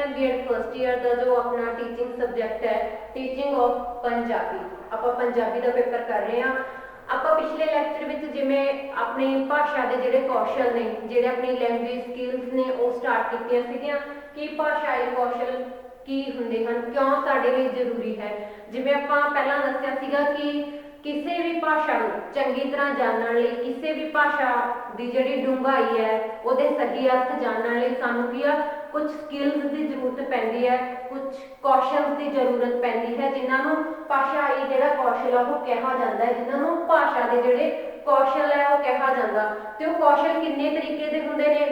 हैं BEd first year का जो अपना टीचिंग सब्जेक्ट है टीचिंग ऑफ पंजाबी। आप पंजाबी का पेपर कर रहे हैं। आप पिछले लैक्चर में जिमें अपनी भाषा के जोड़े कौशल ने जोड़े अपनी लैंग्वेज स्किल्स ने वो स्टार्ट कीतियां कि भाषाई कौशल की होंगे हैं, क्यों साडे लिए जरूरी है। जिमें आप पहला दसिया सीगा कि किसी भी भाषा को चंगी तरह जानने लिए किसी भी भाषा की जी डूंघाई है वो सही अर्थ जानने लिए सानू की कुछ स्किल्स की जरूरत पैंदी है, कुछ कौशल की जरूरत पैंदी है जिन्होंने भाषाई जो कौशल है वो कहा जाता है, जिन्होंने भाषा के जोड़े कौशल है वो कहा जाता। तो कौशल किन्ने तरीके के होंगे ने,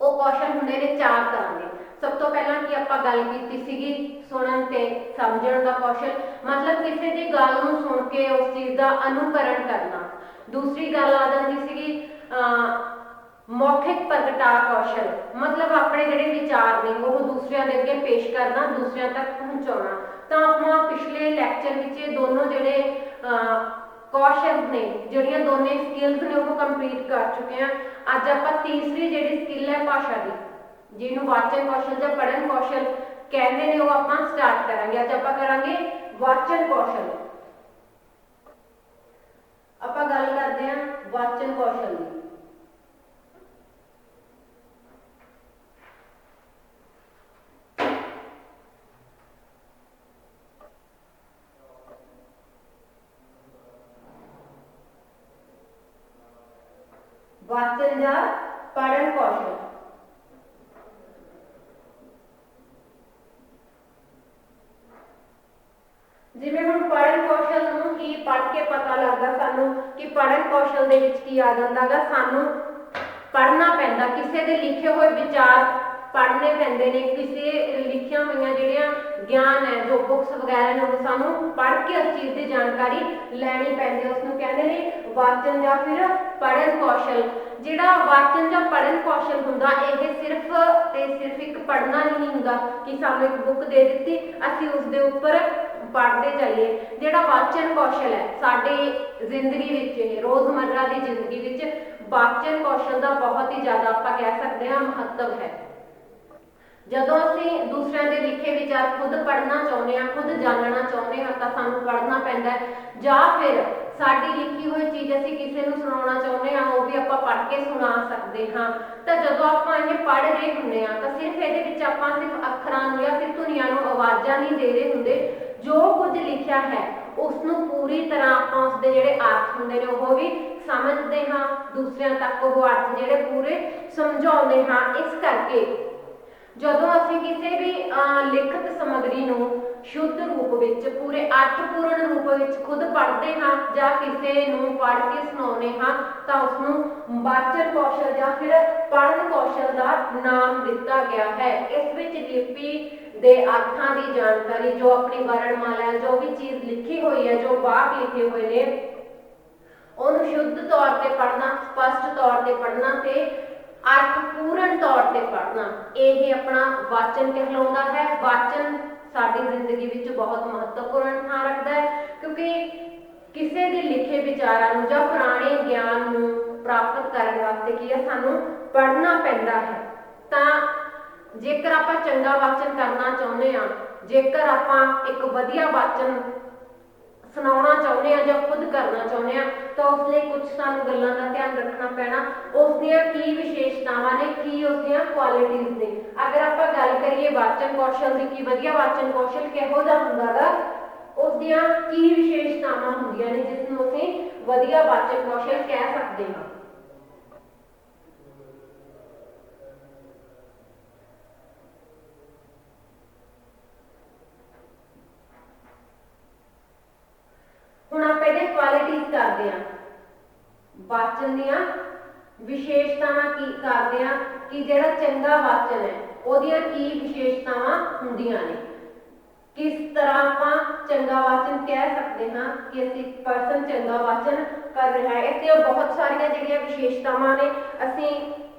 वो कौशल होंगे ने चार तरह के। सब तो पहला कि आप गल की सुनन ते समझण का कौशल, मतलब किसी की गल नूं सुन के उस चीज़ का अनुकरण करना। दूसरी गल आ जाती सी मौखिक प्रगटा कौशल, मतलब अपने जोड़े विचार ने वो दूसरों के अगे पेश करना, दूसरों तक पहुँचाना। तो आप पिछले लैक्चर में दोनों जोड़े कौशल ने जोड़ियां दोनों स्किल्स ने वो कंप्लीट कर चुके हैं। अज आप तीसरी जी स्किल है भाषा की जिन्होंने वाचन कौशल या पढ़न कौशल कहते हैं वो आप स्टार्ट करेंगे। अज आप करेंगे वाचन कौशल। आप गल करते हैं वाचन कौशल की। वाचन या पढ़न कौशल, जिवें हुण पढ़न कौशल नूं की पढ़ के पता लगदा सानू कि पढ़न कौशल दे विच की आ जांदा गा, सानू पढ़ना पैंदा, किसी के लिखे हुए विचार पढ़ने पैंदे ने, किसी लिखिया हुई जिहड़ियां ज्ञान है जो बुक्स वगैरह ने वो सानू पढ़ के उस चीज़ की जानकारी लैनी पैंदी। उसनूं कहंदे ने वाचन या फिर पढ़न कौशल। जिहड़ा वाचन या पढ़न कौशल हुंदा ये सिर्फ एक पढ़ना ही नहीं हुंदा कि सानू एक बुक दे दी असीं उस दे उपर पढ़ते जाइए। जिहड़ा वाचन कौशल है साडी जिंदगी विच रोज़मर्रा की जिंदगी विच वाचन कौशल का बहुत ही ज़्यादा आप कह सकते हैं महत्व है। जदों असीं दूसरों के लिखे विचार खुद पढ़ना चाहुंदे हां, खुद जानना चाहुंदे हां तां सानू पढ़ना पैंदा है, जां फिर साडी लिखी हुई चीज़ असीं किसी नूं सुणाउणा चाहुंदे हां वो भी आपां पढ़ के सुणा सकदे हां। तां जदों आपां इह पढ़ रहे हुंदे हां तां सिर्फ इहदे विच आपां सिर्फ अखरां नूं या फिर धुनियां नूं आवाज़ां नहीं दे रहे हुंदे, जो कुछ लिखिया है उसनूं पूरी तरह आपां उसदे जिहड़े अर्थ हुंदे ने वो भी समझते हाँ, दूसरों तक वो अर्थ जिहड़े पूरे समझाउंदे हाँ। इस करके जदों असीं किसी भी लिखत समग्री नूं शुद्ध रूप विच पूरे अर्थपूर्ण रूप विच खुद पढ़ते हाँ जां किसी नूं पढ़ के सुणाउने हाँ तां उसनूं वाचन कौशल या फिर पढ़न कौशल का नाम दिता गया है। इस विच लिपि दे अर्थां की जानकारी जो अपनी वर्णमाला जो भी चीज़ लिखी हुई है, जो वाक लिखे हुए ने उन्होंने शुद्ध तौर पर पढ़ना, स्पष्ट तौर पर पढ़ना ते अर्थपूर्ण तौर पर पढ़ना, यही अपना वाचन कहलाता है। वाचन साडी जिंदगी विच बहुत महत्वपूर्ण स्थान रखता है क्योंकि किसी के लिखे विचारां नूं जां पुराने ज्ञान नूं प्राप्त करने वास्ते की है सानू पढ़ना पैंदा है। तां जेकर आपां चंगा वाचन करना चाहुंदे हां, जेकर आपां एक वधिया वाचन सुनाउणा चाहुंदे हां जां खुद करना चाहुंदे हां तो उसलिए कुछ सानू गल्लां दा ध्यान रखना पैना। उसदियां की विशेषतावां ने, की उसदियां क्वालिटीज़ ने। अगर आपां गल करिए वाचन कौशल की कि वधिया वाचन कौशल किहो जिहा हुंदा गा, उसदियां की विशेषतावां हुंदियां ने जिस नूं असीं वधिया वाचन कौशल कह सकदे हां। हुण आपां इहदी क्वालिटीज़ करदे हां, वाचन दियां विशेषतावां की करदे हां कि जिहड़ा चंगा वाचन है उहदियां की विशेषतावां हुंदियां ने। किस तरह आपां चंगा वाचन कह सकते हैं कि असीं पर्सन चंगा वाचन कर रहा है। इसदियां बहुत सारियां जिहड़ियां विशेषतावां ने, असीं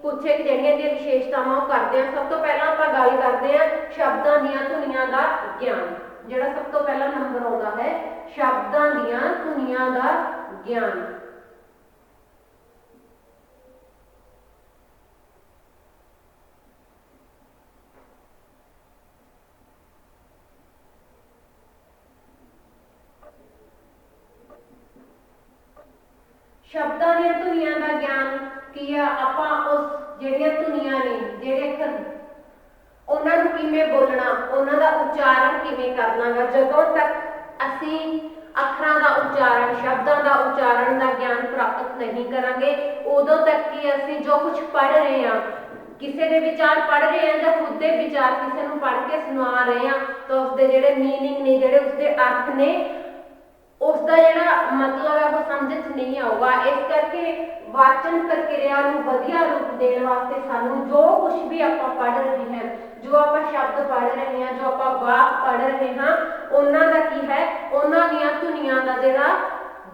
कुछ एक जिहड़ियां दी विशेषतावां करदे हां। सब तो पहलां आपां गल करदे हां शब्दां दीयां धुनियां दा ज्ञान। जिहड़ा सब तो पहला नंबर आउंदा है शब्दां दीयां धुनियां दा ज्ञान। ਸ਼ਬਦਾਂ ਦੀਆਂ ਧੁਨੀਆਂ ਦਾ ਗਿਆਨ ਕੀ ਆ, ਆਪਾਂ ਉਸ ਜਿਹੜੀਆਂ ਧੁਨੀਆਂ ਨੇ, ਜਿਹੜੇ ਅੱਖਰ, ਉਹਨਾਂ ਨੂੰ ਕਿਵੇਂ ਬੋਲਣਾ, ਉਹਨਾਂ ਦਾ ਉਚਾਰਨ ਕਿਵੇਂ ਕਰਨਾ ਗਾ। ਜਦੋਂ ਤੱਕ ਅਸੀਂ ਅੱਖਰਾਂ ਦਾ ਉਚਾਰਨ, ਸ਼ਬਦਾਂ ਦਾ ਉਚਾਰਨ ਦਾ ਗਿਆਨ ਪ੍ਰਾਪਤ ਨਹੀਂ ਕਰਾਂਗੇ, ਉਦੋਂ ਤੱਕ ਕਿ ਅਸੀਂ ਜੋ ਕੁਝ ਪੜ੍ਹ ਰਹੇ ਹਾਂ, ਕਿਸੇ ਦੇ ਵਿਚਾਰ ਪੜ੍ਹ ਰਹੇ ਹਾਂ ਜਾਂ ਖੁਦ ਦੇ ਵਿਚਾਰ ਕਿਸੇ ਨੂੰ ਪੜ੍ਹ ਕੇ ਸੁਣਾ ਰਹੇ ਹਾਂ, ਤਾਂ ਉਸਦੇ ਜਿਹੜੇ ਮੀਨਿੰਗ ਨੇ, ਜਿਹੜੇ ਉਸਦੇ ਅਰਥ ਨੇ, ਉਸਦਾ ਜਿਹੜਾ ਮਤਲਬ ਹੈ ਉਹ ਸਮਝ 'ਚ ਨਹੀਂ ਆਊਗਾ। ਇਸ ਕਰਕੇ ਵਾਚਨ ਪ੍ਰਕਿਰਿਆ ਨੂੰ ਵਧੀਆ ਰੂਪ ਦੇਣ ਵਾਸਤੇ ਸਾਨੂੰ ਜੋ ਕੁਝ ਵੀ ਆਪਾਂ ਪੜ੍ਹ ਰਹੇ ਹਾਂ, ਜੋ ਆਪਾਂ ਸ਼ਬਦ ਪੜ੍ਹ ਰਹੇ ਹਾਂ, ਜੋ ਆਪਾਂ ਵਾਕ ਪੜ੍ਹ ਰਹੇ ਹਾਂ, ਉਹਨਾਂ ਦਾ ਕੀ ਹੈ, ਉਹਨਾਂ ਦੀਆਂ ਧੁਨੀਆਂ ਦਾ ਜਿਹੜਾ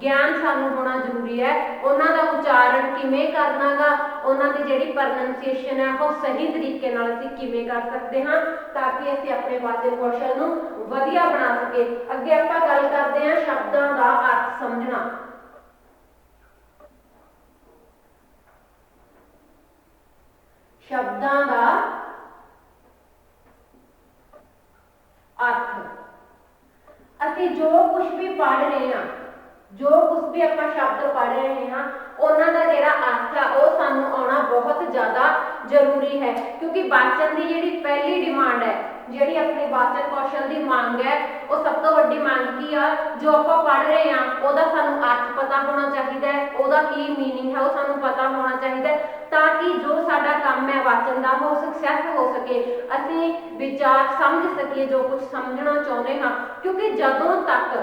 ਗਿਆਨ ਸਾਨੂੰ ਹੋਣਾ ਜ਼ਰੂਰੀ ਹੈ। ਉਹਨਾਂ ਦਾ ਉਚਾਰਨ ਕਿਵੇਂ ਕਰਨਾ ਗਾ, ਉਹਨਾਂ ਦੀ ਜਿਹੜੀ ਪ੍ਰੋਨਾਂਸੀਏਸ਼ਨ ਹੈ ਉਹ ਸਹੀ ਤਰੀਕੇ ਨਾਲ ਅਸੀਂ ਕਿਵੇਂ ਕਰ ਸਕਦੇ ਹਾਂ, ਤਾਂ ਕਿ ਅਸੀਂ ਆਪਣੇ ਵਾਚਨ ਕੌਸ਼ਲ ਨੂੰ ਵਧੀਆ ਬਣਾ ਸਕੀਏ। ਅੱਗੇ ਆਪਾਂ ਗੱਲ ਕਰਦੇ ਹਾਂ ਸ਼ਬਦਾਂ ਦਾ ਅਰਥ ਸਮਝਣਾ। ਸ਼ਬਦਾਂ ਦਾ ਅਰਥ, ਅਸੀਂ ਜੋ ਕੁਝ ਵੀ ਪੜ੍ਹ ਰਹੇ ਹਾਂ, ਜੋ ਕੁਝ ਵੀ ਆਪਾਂ ਸ਼ਬਦ ਪੜ੍ਹ ਰਹੇ ਹਾਂ, ਉਹਨਾਂ ਦਾ ਜਿਹੜਾ ਅਰਥ ਆ ਉਹ ਸਾਨੂੰ ਆਉਣਾ ਬਹੁਤ ਜ਼ਿਆਦਾ ਜ਼ਰੂਰੀ ਹੈ। ਕਿਉਂਕਿ ਵਾਚਨ ਦੀ ਜਿਹੜੀ ਪਹਿਲੀ ਡਿਮਾਂਡ ਹੈ, ਜਿਹੜੀ ਆਪਣੀ ਵਾਚਨ ਕੌਸ਼ਲ ਦੀ ਮੰਗ ਹੈ, ਉਹ ਸਭ ਤੋਂ ਵੱਡੀ ਮੰਗ ਕੀ ਆ, ਜੋ ਆਪਾਂ ਪੜ੍ਹ ਰਹੇ ਹਾਂ ਉਹਦਾ ਸਾਨੂੰ ਅਰਥ ਪਤਾ ਹੋਣਾ ਚਾਹੀਦਾ ਹੈ, ਉਹਦਾ ਕੀ ਮੀਨਿੰਗ ਹੈ ਉਹ ਸਾਨੂੰ ਪਤਾ ਹੋਣਾ ਚਾਹੀਦਾ ਹੈ, ਤਾਂ ਕਿ ਜੋ ਸਾਡਾ ਕੰਮ ਹੈ ਵਾਚਨ ਦਾ ਉਹ ਸਕਸੈਸ ਹੋ ਸਕੇ, ਅਸੀਂ ਵਿਚਾਰ ਸਮਝ ਸਕੀਏ ਜੋ ਕੁਝ ਸਮਝਣਾ ਚਾਹੁੰਦੇ ਹਾਂ। ਕਿਉਂਕਿ ਜਦੋਂ ਤੱਕ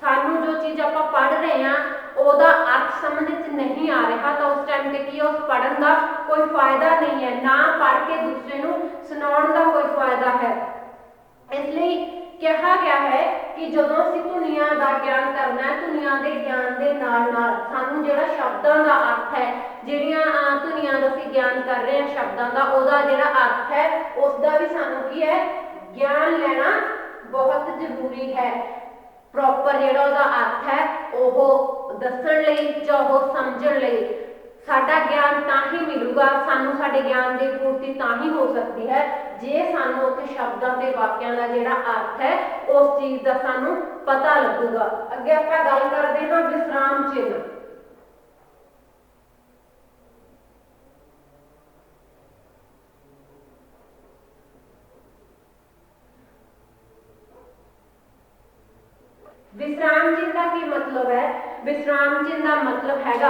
ਸਾਨੂੰ ਜੋ ਚੀਜ਼ ਆਪਾਂ ਪੜ੍ਹ ਰਹੇ ਹਾਂ ਉਹਦਾ ਅਰਥ ਸਮਝ 'ਚ ਨਹੀਂ ਆ ਰਿਹਾ, ਤਾਂ ਉਸ ਟਾਈਮ ਤੇ ਕੀ ਉਸ ਪੜ੍ਹਨ ਦਾ ਕੋਈ ਫਾਇਦਾ ਨਹੀਂ ਹੈ, ਨਾ ਪੜ੍ਹ ਕੇ ਦੂਸਰੇ ਨੂੰ ਸੁਣਾਉਣ ਦਾ ਕੋਈ ਫਾਇਦਾ ਹੈ। ਇਸ ਲਈ ਕਿਹਾ ਗਿਆ ਹੈ ਕਿ ਜਦੋਂ ਅਸੀਂ ਧੁਨੀਆਂ ਦਾ ਗਿਆਨ ਕਰਨਾ ਹੈ, ਧੁਨੀਆਂ ਦੇ ਗਿਆਨ ਦੇ ਨਾਲ ਨਾਲ ਸਾਨੂੰ ਜਿਹੜਾ ਸ਼ਬਦਾਂ ਦਾ ਅਰਥ ਹੈ, ਜਿਹੜੀਆਂ ਧੁਨੀਆਂ ਦਾ ਅਸੀਂ ਗਿਆਨ ਕਰ ਰਹੇ ਹਾਂ ਸ਼ਬਦਾਂ ਦਾ, ਉਹਦਾ ਜਿਹੜਾ ਅਰਥ ਹੈ ਉਸਦਾ ਵੀ ਸਾਨੂੰ ਕੀ ਹੈ, ਗਿਆਨ ਲੈਣਾ ਬਹੁਤ ਜ਼ਰੂਰੀ ਹੈ। ਪ੍ਰੋਪਰ ਜਿਹੜਾ ਉਹਦਾ ਅਰਥ ਹੈ ਉਹ ਦੱਸਣ ਲਈ ਜਾਂ ਉਹ ਸਮਝਣ ਲਈ ਸਾਡਾ ਗਿਆਨ ਤਾਂ ਹੀ ਮਿਲੂਗਾ, ਸਾਨੂੰ ਸਾਡੇ ਗਿਆਨ ਦੀ ਪੂਰਤੀ ਤਾਂ ਹੀ ਹੋ ਸਕਦੀ ਹੈ ਜੇ ਸਾਨੂੰ ਉੱਥੇ ਸ਼ਬਦਾਂ ਤੇ ਵਾਕਿਆਂ ਦਾ ਜਿਹੜਾ ਅਰਥ ਹੈ ਉਸ ਚੀਜ਼ ਦਾ ਸਾਨੂੰ ਪਤਾ ਲੱਗੂਗਾ। ਅੱਗੇ ਆਪਾਂ ਗੱਲ ਕਰਦੇ ਹਾਂ ਵਿਸਰਾਮ ਚਿੰਨ੍ਹ। विश्राम चिन्ह का की मतलब है, विश्राम चिन्ह का मतलब हैगा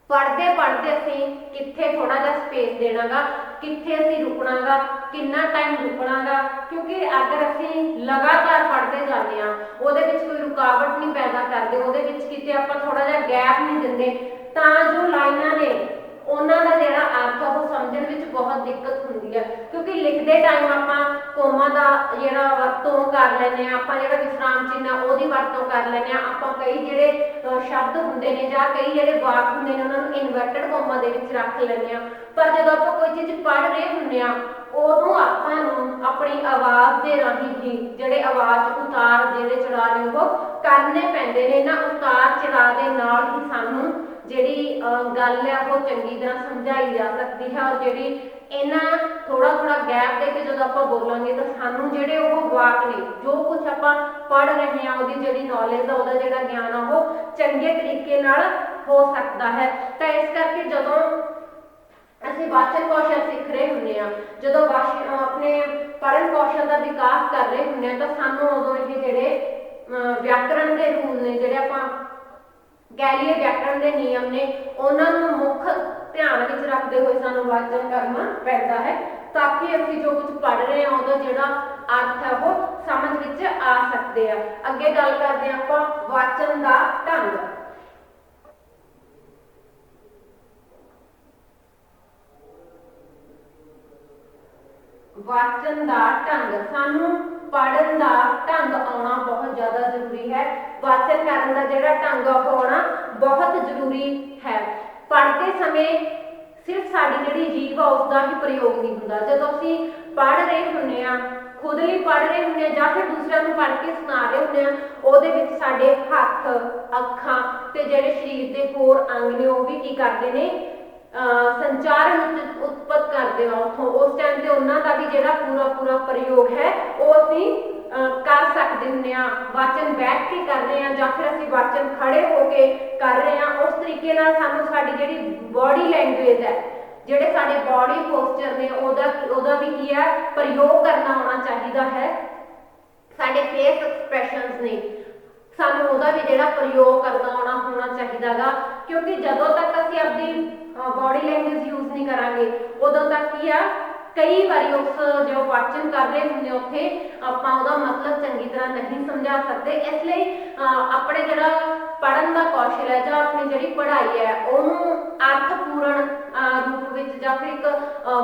पढ़ते पढ़ते असीं कित्थे थोड़ा जिहा स्पेस देना गा, कित्थे असीं रुकना गा, कितना टाइम रुकना गा। क्योंकि अगर असीं लगातार पढ़ते जाते हैं, उहदे विच कोई रुकावट नहीं पैदा करते, उहदे विच किते आपां थोड़ा जिहा गैप नहीं दिंदे, तां जो लाइनां ने उन्हां दा जिहड़ा अर्थ ਉਹ ਸਮਝਣ ਵਿੱਚ ਬਹੁਤ ਦਿੱਕਤ ਹੁੰਦੀ ਹੈ। ਕਿਉਂਕਿ ਲਿਖਦੇ ਟਾਈਮ ਆਪਾਂ ਕੋਮਾ ਦਾ ਜਿਹੜਾ ਵਰਤੋਂ ਕਰ ਲੈਂਦੇ ਆ, ਆਪਾਂ ਜਿਹੜਾ ਵਿਸਰਾਮ ਚਿੰਨ੍ਹ ਉਹਦੀ ਵਰਤੋਂ ਕਰ ਲੈਂਦੇ ਆ, ਆਪਾਂ ਕਈ ਜਿਹੜੇ ਸ਼ਬਦ ਹੁੰਦੇ ਨੇ ਜਾਂ ਕਈ ਜਿਹੜੇ ਵਾਕ ਹੁੰਦੇ ਨੇ ਉਹਨਾਂ ਨੂੰ ਇਨਵਰਟਡ ਕੋਮਾ ਦੇ ਵਿੱਚ ਰੱਖ ਲੈਂਦੇ ਆ। ਪਰ ਜਦੋਂ ਆਪਾਂ ਕੋਈ ਚੀਜ਼ ਪੜ੍ਹ ਰਹੇ ਹੁੰਦੇ ਆ ਉਦੋਂ ਆਪਾਂ ਨੂੰ ਆਪਣੀ ਆਵਾਜ਼ ਦੇ ਰਾਹੀਂ ਹੀ ਜਿਹੜੇ ਆਵਾਜ਼ ਉਤਾਰ ਜਿਹੜੇ ਚੜਾਅ ਨੇ ਉਹ ਕਰਨੇ ਪੈਂਦੇ ਨੇ। ਨਾ ਉਤਾਰ ਚੜਾਅ ਦੇ ਨਾਲ ਹੀ ਸਾਨੂੰ ਜਿਹੜੀ ਗੱਲ ਹੈ ਉਹ ਚੰਗੀ ਤਰ੍ਹਾਂ ਸਮਝਾਈ ਜਾ ਸਕਦੀ ਹੈ, ਔਰ ਜਿਹੜੀ ਇਹਨਾਂ ਥੋੜਾ ਥੋੜਾ ਗੈਪ ਦੇ ਕੇ ਜਦੋਂ ਆਪਾਂ ਬੋਲਾਂਗੇ ਤਾਂ ਸਾਨੂੰ ਜਿਹੜੇ ਉਹ ਵਾਕ ਨੇ, ਜੋ ਕੁਝ ਆਪਾਂ ਪੜ੍ਹ ਰਹੇ ਹਾਂ ਉਹਦੀ ਜਿਹੜੀ ਨੌਲੇਜ ਆ, ਉਹਦਾ ਜਿਹੜਾ ਗਿਆਨ ਆ ਉਹ ਚੰਗੇ ਤਰੀਕੇ ਨਾਲ ਹੋ ਸਕਦਾ ਹੈ। ਤਾਂ ਇਸ ਕਰਕੇ ਜਦੋਂ ਅਸੀਂ ਵਾਚਨ ਕੌਸ਼ਲ ਸਿੱਖ ਰਹੇ ਹੁੰਦੇ ਆ, ਜਦੋਂ ਆਪਣੇ ਪੜ੍ਹਨ ਕੌਸ਼ਲ ਦਾ ਵਿਕਾਸ ਕਰ ਰਹੇ ਹੁੰਦੇ ਆ, ਤਾਂ ਸਾਨੂੰ ਉਦੋਂ ਇਹ ਜਿਹੜੇ ਵਿਆਕਰਣ ਦੇ ਰੂਲ ਨੇ, ਜਿਹੜੇ ਆਪਾਂ ਕਹਿ ਲਈਏ ਵਿਆਕਰਣ ਦੇ ਨਿਯਮ ਨੇ, ਉਹਨਾਂ ਨੂੰ ਮੁੱਖ ਧਿਆਨ ਵਿੱਚ ਰੱਖਦੇ ਹੋਏ ਸਾਨੂੰ ਵਾਚਨ ਕਰਨਾ ਪੈਂਦਾ ਹੈ, ਤਾਂ ਕਿ ਅਸੀਂ ਜੋ ਕੁਝ ਪੜ੍ਹ ਰਹੇ ਹਾਂ ਉਹਦਾ ਜਿਹੜਾ ਅਰਥ ਹੈ ਉਹ ਸਮਝ ਵਿੱਚ ਆ ਸਕਦੇ ਆ। ਅੱਗੇ ਗੱਲ ਕਰਦੇ ਹਾਂ ਆਪਾਂ ਵਾਚਨ ਦਾ ਢੰਗ। ਵਾਚਨ ਦਾ ਢੰਗ, ਸਾਨੂੰ ਪੜ੍ਹਨ ਦਾ ਢੰਗ ਆਉਣਾ ਬਹੁਤ ਜ਼ਿਆਦਾ ਜ਼ਰੂਰੀ ਹੈ। ਵਾਚਨ ਕਰਨ ਦਾ ਜਿਹੜਾ ਢੰਗ ਆਉਣਾ ਬਹੁਤ ਜ਼ਰੂਰੀ ਹੈ। ਪੜ੍ਹਦੇ ਸਮੇਂ ਸਿਰਫ ਸਾਡੀ ਜਿਹੜੀ ਜੀਭ ਆ ਉਸਦਾ ਹੀ ਪ੍ਰਯੋਗ ਨਹੀਂ ਹੁੰਦਾ। ਜਦੋਂ ਅਸੀਂ ਪੜ੍ਹ ਰਹੇ ਹੁੰਦੇ ਆ, ਖੁਦ ਲਈ ਪੜ੍ਹ ਰਹੇ ਹੁੰਦੇ ਆ ਜਾਂ ਫਿਰ ਦੂਸਰਿਆਂ ਨੂੰ ਪੜ੍ਹ ਕੇ ਸੁਣਾ ਰਹੇ ਹੁੰਦੇ ਆ, ਉਹਦੇ ਵਿੱਚ ਸਾਡੇ ਹੱਥ, ਅੱਖਾਂ ਤੇ ਜਿਹੜੇ ਸਰੀਰ ਦੇ ਹੋਰ ਅੰਗ ਨੇ ਉਹ ਵੀ ਕੀ ਕਰਦੇ ਨੇ, ਸੰਚਾਰਨ ਉਤਪਤ ਕਰਦੇ ਆ ਉੱਥੋਂ, ਉਸ ਟਾਈਮ ਤੇ ਉਹਨਾਂ ਦਾ ਵੀ ਜਿਹੜਾ ਪੂਰਾ ਪ੍ਰਯੋਗ ਹੈ ਉਹ ਅਸੀਂ ਕਰ ਸਕਦੇ ਹੁੰਦੇ ਆ। ਵਾਚਨ ਬੈਠ ਕੇ ਕਰ ਰਹੇ ਆ ਜਾਂ ਫਿਰ ਅਸੀਂ ਵਾਚਨ ਖੜੇ ਹੋ ਕੇ ਕਰ ਰਹੇ ਆ। ਉਸ ਤਰੀਕੇ ਨਾਲ ਸਾਨੂੰ ਸਾਡੀ ਜਿਹੜੀ ਬੋਡੀ ਲੈਂਗੁਏਜ ਹੈ, ਜਿਹੜੇ ਸਾਡੇ ਬੋਡੀ ਪੋਸਚਰ ਨੇ ਉਹਦਾ ਵੀ ਕੀ ਹੈ ਪ੍ਰਯੋਗ ਕਰਨਾ ਆਉਣਾ ਚਾਹੀਦਾ ਹੈ। ਸਾਡੇ ਫੇਸ ਐਕਸਪ੍ਰੈਸ਼ਨਸ ਨੇ ਸਾਨੂੰ ਉਹਦਾ ਵੀ ਜਿਹੜਾ ਪ੍ਰਯੋਗ ਕਰਨਾ ਆਉਣਾ ਹੋਣਾ ਚਾਹੀਦਾ ਗਾ, ਕਿਉਂਕਿ ਜਦੋਂ ਤੱਕ ਅਸੀਂ ਆਪਣੀ ਬੋਡੀ ਲੈਂਗੁਏਜ ਯੂਜ਼ ਨਹੀਂ ਕਰਾਂਗੇ ਉਦੋਂ ਤੱਕ ਕੀ ਆ ਕਈ ਵਾਰੀ ਉਸ ਜੋ ਵਾਚਨ ਕਰ ਰਹੇ ਹੁੰਦੇ ਉੱਥੇ ਆਪਾਂ ਉਹਦਾ ਮਤਲਬ ਚੰਗੀ ਤਰ੍ਹਾਂ ਨਹੀਂ ਸਮਝਾ ਸਕਦੇ। ਇਸ ਲਈ ਆਪਣੇ ਜਿਹੜਾ ਪੜ੍ਹਨ ਦਾ ਕੌਸ਼ਲ ਹੈ ਜਾਂ ਆਪਣੀ ਜਿਹੜੀ ਪੜ੍ਹਾਈ ਹੈ ਉਹਨੂੰ ਅਰਥਪੂਰਨ ਰੂਪ ਵਿੱਚ ਜਾਂ ਫਿਰ ਇੱਕ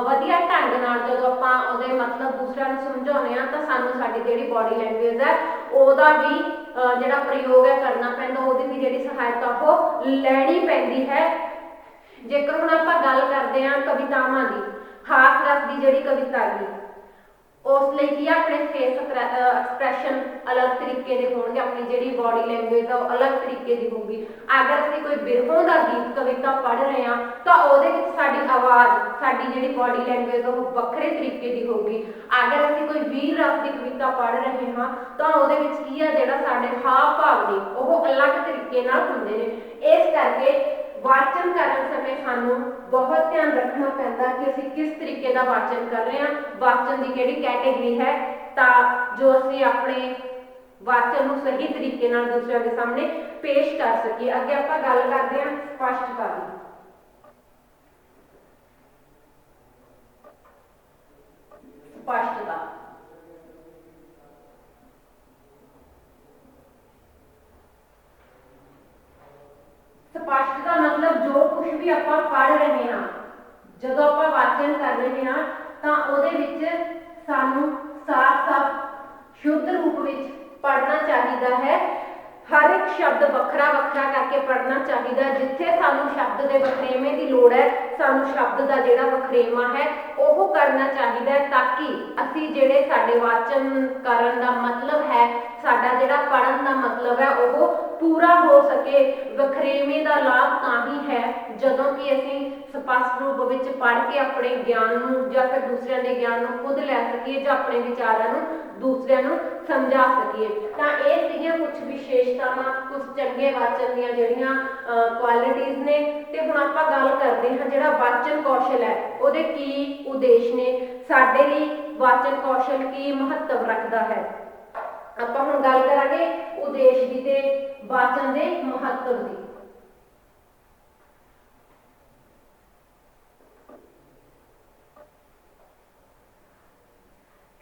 ਵਧੀਆ ਢੰਗ ਨਾਲ ਜਦੋਂ ਆਪਾਂ ਉਹਦੇ ਮਤਲਬ ਦੂਸਰਿਆਂ ਨੂੰ ਸਮਝਾਉਂਦੇ ਹਾਂ ਤਾਂ ਸਾਨੂੰ ਸਾਡੀ ਜਿਹੜੀ ਬੋਡੀ ਲੈਂਗੁਏਜ ਹੈ ਉਹਦਾ ਵੀ ਜਿਹੜਾ ਪ੍ਰਯੋਗ ਹੈ ਕਰਨਾ ਪੈਂਦਾ, ਉਹਦੀ ਵੀ ਜਿਹੜੀ ਸਹਾਇਤਾ ਉਹ ਲੈਣੀ ਪੈਂਦੀ ਹੈ। ਜੇਕਰ ਹੁਣ ਆਪਾਂ ਗੱਲ ਕਰਦੇ ਹਾਂ ਕਵਿਤਾਵਾਂ ਦੀ, ਹਾਸ ਰਸ ਦੀ ਜਿਹੜੀ ਕਵਿਤਾ ਹੈਗੀ ਉਸ ਲਈ ਕੀ ਆਪਣੇ ਫੇਸ ਐਕਸਪ੍ਰੈਸ਼ਨ ਅਲੱਗ ਤਰੀਕੇ ਦੇ ਹੋਣਗੇ, ਆਪਣੀ ਜਿਹੜੀ ਬੋਡੀ ਲੈਂਗੁਏਜ ਆ ਉਹ ਅਲੱਗ ਤਰੀਕੇ ਦੀ ਹੋਊਗੀ। ਅਗਰ ਅਸੀਂ ਕੋਈ ਬਿਰਹੋਂ ਦਾ ਗੀਤ ਕਵਿਤਾ ਪੜ੍ਹ ਰਹੇ ਹਾਂ ਤਾਂ ਉਹਦੇ ਵਿੱਚ ਸਾਡੀ ਆਵਾਜ਼, ਸਾਡੀ ਜਿਹੜੀ ਬੋਡੀ ਲੈਂਗੁਏਜ ਉਹ ਵੱਖਰੇ ਤਰੀਕੇ ਦੀ ਹੋਊਗੀ। ਅਗਰ ਅਸੀਂ ਕੋਈ ਵੀਰ ਰਸ ਦੀ ਕਵਿਤਾ ਪੜ੍ਹ ਰਹੇ ਹਾਂ ਤਾਂ ਉਹਦੇ ਵਿੱਚ ਕੀ ਆ ਜਿਹੜਾ ਸਾਡੇ ਹਾਵ ਭਾਵ ਨੇ ਉਹ ਅਲੱਗ ਤਰੀਕੇ ਨਾਲ ਹੁੰਦੇ ਨੇ। ਇਸ ਕਰਕੇ ਵਾਚਨ ਕਰਨ ਸਮੇਂ ਸਾਨੂੰ ਬਹੁਤ ਧਿਆਨ ਰੱਖਣਾ ਪੈਂਦਾ ਕਿ ਅਸੀਂ ਕਿਸ ਤਰੀਕੇ ਦਾ ਵਾਚਨ ਕਰ ਰਹੇ ਹਾਂ, ਵਾਚਨ ਦੀ ਕਿਹੜੀ ਕੈਟੇਗਰੀ ਹੈ, ਤਾਂ ਜੋ ਅਸੀਂ ਆਪਣੇ ਵਾਚਨ ਨੂੰ ਸਹੀ ਤਰੀਕੇ ਨਾਲ ਦੂਸਰਿਆਂ ਦੇ ਸਾਹਮਣੇ ਪੇਸ਼ ਕਰ ਸਕੀਏ। ਅੱਗੇ ਆਪਾਂ ਗੱਲ ਕਰਦੇ ਹਾਂ ਸਪਸ਼ਟਤਾ ਦੀ। ਸਪਸ਼ਟਤਾ ਸਪਸ਼ਟ ਦਾ ਮਤਲਬ ਜੋ ਕੁਝ ਵੀ ਆਪਾਂ ਪੜ੍ਹ ਰਹੇ ਹਾਂ, ਜਦੋਂ ਆਪਾਂ ਵਾਚਨ ਕਰ ਰਹੇ ਹਾਂ ਤਾਂ ਉਹਦੇ ਵਿੱਚ ਸਾਨੂੰ ਸਾਫ਼ ਸ਼ੁੱਧ ਰੂਪ ਵਿੱਚ ਪੜ੍ਹਨਾ ਚਾਹੀਦਾ ਹੈ। ਹਰ ਇੱਕ ਸ਼ਬਦ ਵੱਖਰਾ ਕਰਕੇ ਪੜ੍ਹਨਾ ਚਾਹੀਦਾ। ਜਿੱਥੇ ਸਾਨੂੰ ਸ਼ਬਦ ਦੇ ਵਖਰੇਵੇਂ ਦੀ ਲੋੜ ਹੈ ਸਾਨੂੰ ਸ਼ਬਦ ਦਾ ਜਿਹੜਾ ਵਖਰੇਵਾਂ ਹੈ ਉਹ ਕਰਨਾ ਚਾਹੀਦਾ ਹੈ, ਤਾਂ ਕਿ ਅਸੀਂ ਜਿਹੜੇ ਸਾਡੇ ਵਾਚਨ ਕਰਨ ਦਾ ਮਤਲਬ ਹੈ, ਸਾਡਾ ਜਿਹੜਾ ਪੜ੍ਹਨ ਦਾ ਮਤਲਬ ਹੈ ਉਹ ਪੂਰਾ ਹੋ ਸਕੇ। ਵਖਰੇਵੇਂ ਦਾ ਲਾਭ ਤਾਂ ਹੀ ਹੈ ਜਦੋਂ ਕਿ ਅਸੀਂ ਸਪਸ਼ਟ ਰੂਪ ਵਿੱਚ ਪੜ੍ਹ ਕੇ ਆਪਣੇ ਗਿਆਨ ਨੂੰ ਜਾਂ ਫਿਰ ਦੂਸਰਿਆਂ ਦੇ ਗਿਆਨ ਨੂੰ ਖੁਦ ਲੈ ਸਕੀਏ ਜਾਂ ਆਪਣੇ ਵਿਚਾਰਾਂ ਨੂੰ ਦੂਸਰਿਆਂ ਨੂੰ ਸਮਝਾ ਸਕੀਏ। ਤਾਂ ਇਹ ਸੀਗੀਆਂ ਕੁਝ ਵਿਸ਼ੇਸ਼ਤਾਵਾਂ, ਕੁਝ ਚੰਗੇ ਵਾਚਨ ਦੀਆਂ ਜਿਹੜੀਆਂ ਕੁਆਲਿਟੀਜ਼ ਨੇ। ਤੇ ਹੁਣ ਆਪਾਂ ਗੱਲ ਕਰਦੇ ਹਾਂ ਜਿਹੜਾ ਵਾਚਨ ਕੌਸ਼ਲ ਹੈ ਉਹਦੇ ਕੀ ਉਦੇਸ਼ ਨੇ, ਸਾਡੇ ਲਈ ਵਾਚਨ ਕੌਸ਼ਲ ਕੀ ਮਹੱਤਵ ਰੱਖਦਾ ਹੈ। ਆਪਾਂ ਹੁਣ ਗੱਲ ਕਰਾਂਗੇ ਉਦੇਸ਼ ਦੀ ਤੇ ਵਾਚਨ ਦੇ ਮਹੱਤਵ ਦੀ।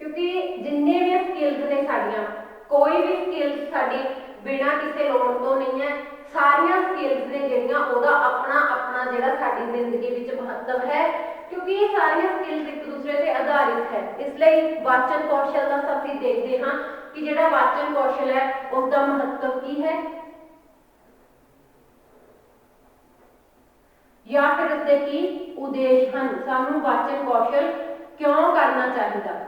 ਕਿਉਂਕਿ ਜਿੰਨੇ ਵੀ ਸਕਿੱਲਸ ਨੇ ਸਾਡੀਆਂ, ਕੋਈ ਵੀ ਸਕਿੱਲਸ ਸਾਡੀ ਬਿਨਾਂ ਕਿਸੇ ਲੋੜ ਤੋਂ ਨਹੀਂ ਹੈ। ਸਾਰੀਆਂ ਸਕਿੱਲਸ ਨੇ ਜਿਹੜੀਆਂ ਉਹਦਾ ਆਪਣਾ ਜਿਹੜਾ ਸਾਡੀ ਜ਼ਿੰਦਗੀ ਵਿੱਚ ਮਹੱਤਵ ਹੈ, ਕਿਉਂਕਿ ਇਹ ਸਾਰੀਆਂ ਸਕਿੱਲਸ ਇੱਕ ਦੂਸਰੇ ਤੇ ਆਧਾਰਿਤ ਹੈ। ਇਸ ਲਈ ਵਾਚਨ ਕੌਸ਼ਲ ਦਾ ਅਸੀਂ ਦੇਖਦੇ ਹਾਂ ਕਿ ਜਿਹੜਾ ਵਾਚਨ ਕੌਸ਼ਲ ਹੈ ਉਸ ਦਾ ਮਹੱਤਵ ਕੀ ਹੈ ਜਾਂ ਫਿਰ ਉਸਦੇ ਕੀ ਉਦੇਸ਼ ਹਨ, ਸਾਨੂੰ ਵਾਚਨ ਕੌਸ਼ਲ ਕਿਉਂ ਕਰਨਾ ਚਾਹੀਦਾ।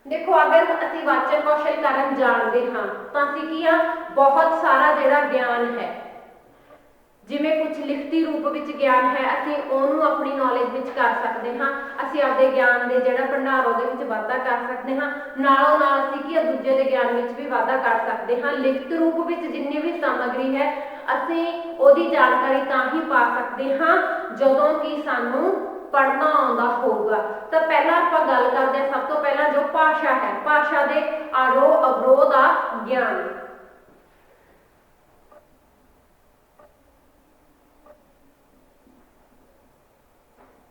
ਦੇਖੋ ਅਗਰ ਅਸੀਂ ਵਾਚਨ ਕੌਸ਼ਲ ਕਰਨ ਜਾਣਦੇ ਹਾਂ ਤਾਂ ਅਸੀਂ ਕੀ ਆ ਬਹੁਤ ਸਾਰਾ ਜਿਹੜਾ ਗਿਆਨ ਹੈ, ਜਿਵੇਂ ਕੁਝ ਲਿਖਤੀ ਰੂਪ ਵਿੱਚ ਗਿਆਨ ਹੈ, ਅਸੀਂ ਉਹਨੂੰ ਆਪਣੀ ਨੌਲੇਜ ਵਿੱਚ ਕਰ ਸਕਦੇ ਹਾਂ। ਅਸੀਂ ਆਪਦੇ ਗਿਆਨ ਦੇ ਜਿਹੜਾ ਭੰਡਾਰ ਉਹਦੇ ਵਿੱਚ ਵਾਧਾ ਕਰ ਸਕਦੇ ਹਾਂ। ਨਾਲੋਂ ਨਾਲ ਅਸੀਂ ਕੀ ਦੂਜੇ ਦੇ ਗਿਆਨ ਵਿੱਚ ਵੀ ਵਾਧਾ ਕਰ ਸਕਦੇ ਹਾਂ। ਲਿਖਤ ਰੂਪ ਵਿੱਚ ਜਿੰਨੀ ਵੀ ਸਮੱਗਰੀ ਹੈ ਅਸੀਂ ਉਹਦੀ ਜਾਣਕਾਰੀ ਤਾਂ ਹੀ ਪਾ ਸਕਦੇ ਹਾਂ ਜਦੋਂ ਕਿ ਸਾਨੂੰ ਪੜ੍ਹਨਾ ਆਉਂਦਾ ਹੋਊਗਾ। ਤਾਂ ਪਹਿਲਾਂ ਆਪਾਂ ਗੱਲ ਕਰਦੇ ਹਾਂ ਸਭ ਤੋਂ ਪਹਿਲਾਂ ਜੋ ਭਾਸ਼ਾ ਹੈ, ਭਾਸ਼ਾ ਦੇ ਆਰੋਹ ਅਵਰੋਹ ਦਾ ਗਿਆਨ।